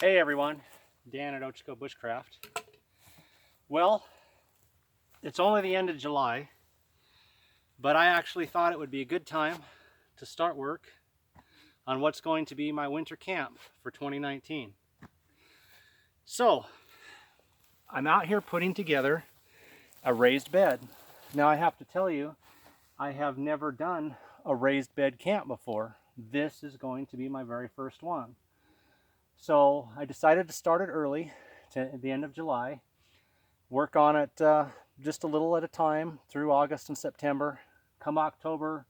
Hey everyone, Dan at Ochiko Bushcraft. Well, it's only the end of July, but I actually thought it would be a good time to start work on what's going to be my winter camp for 2019. So, I'm out here putting together a raised bed. Now I have to tell you, I have never done a raised bed camp before. This is going to be my very first one. So I decided to start it early, to the end of July, work on it just a little at a time through August and September. Come October,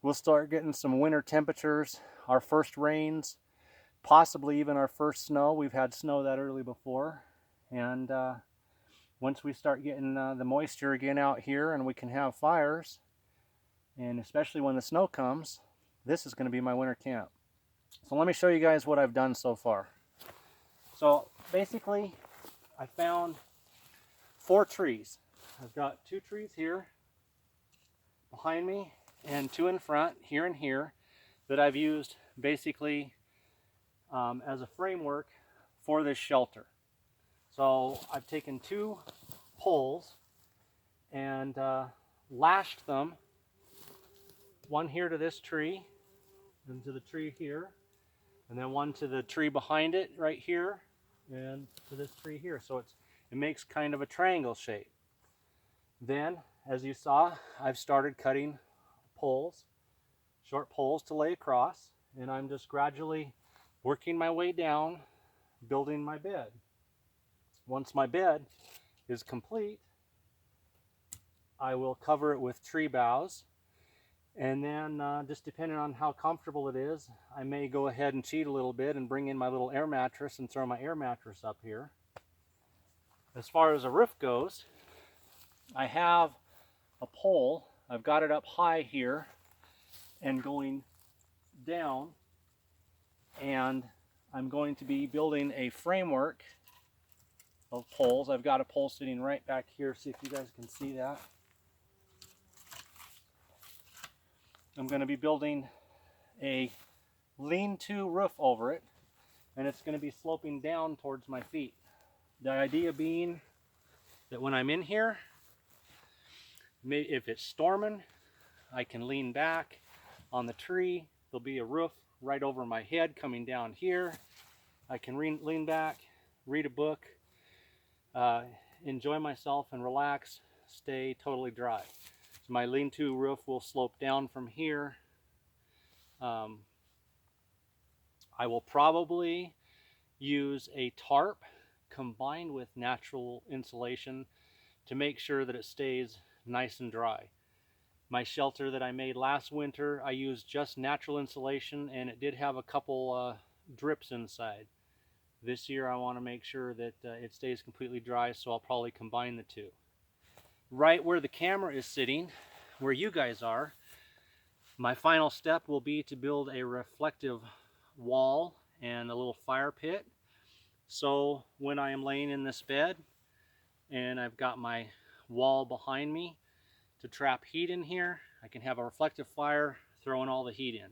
we'll start getting some winter temperatures, our first rains, possibly even our first snow. We've had snow that early before. And once we start getting the moisture again out here and we can have fires, and especially when the snow comes, this is going to be my winter camp. So let me show you guys what I've done so far. So basically, I found 4 trees. I've got 2 trees here behind me and 2 in front, here and here, that I've used basically as a framework for this shelter. So I've taken 2 poles and lashed them, one here to this tree and to the tree here, and then one to the tree behind it right here and to this tree here. So it makes kind of a triangle shape. Then, as you saw, I've started cutting poles, short poles to lay across, and I'm just gradually working my way down, building my bed. Once my bed is complete, I will cover it with tree boughs, and then just depending on how comfortable it is, I may go ahead and cheat a little bit and bring in my little air mattress and throw my air mattress up here. As far as a roof goes, I have a pole. I've got it up high here and going down, and I'm going to be building a framework of poles. I've got a pole sitting right back here, see if you guys can see that. I'm going to be building a lean-to roof over it, and it's going to be sloping down towards my feet. The idea being that when I'm in here, if it's storming, I can lean back on the tree. There'll be a roof right over my head coming down here. I can lean back, read a book, enjoy myself and relax, stay totally dry. So my lean-to roof will slope down from here. I will probably use a tarp combined with natural insulation to make sure that it stays nice and dry. My shelter that I made last winter, I used just natural insulation, and it did have a couple drips inside. This year I want to make sure that it stays completely dry, so I'll probably combine the two. Right where the camera is sitting, where you guys are, my final step will be to build a reflective wall and a little fire pit. So when I am laying in this bed and I've got my wall behind me to trap heat in here, I can have a reflective fire throwing all the heat in.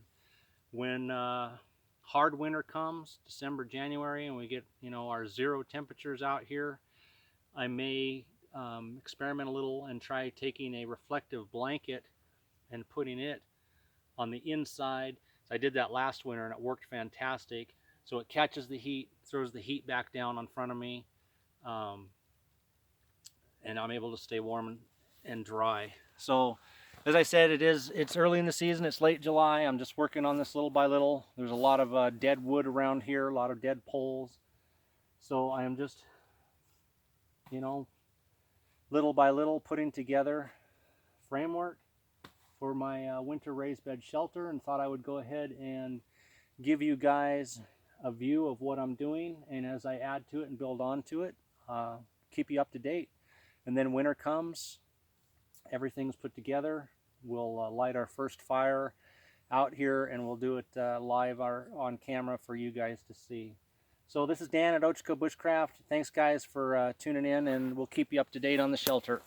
When hard winter comes, December, January, and we get our 0 temperatures out here, I may experiment a little and try taking a reflective blanket and putting it on the inside. So I did that last winter and it worked fantastic. So it catches the heat, throws the heat back down on front of me, and I'm able to stay warm and dry. So as I said, it's early in the season, it's late July. I'm just working on this little by little. There's a lot of dead wood around here, a lot of dead poles. So I am just, little by little putting together framework for my winter raised bed shelter, and thought I would go ahead and give you guys a view of what I'm doing, and as I add to it and build onto it, keep you up to date. And then winter comes, everything's put together, we'll light our first fire out here, and we'll do it live on camera for you guys to see. So this is Dan at Ochiko Bushcraft. Thanks guys for tuning in, and we'll keep you up to date on the shelter.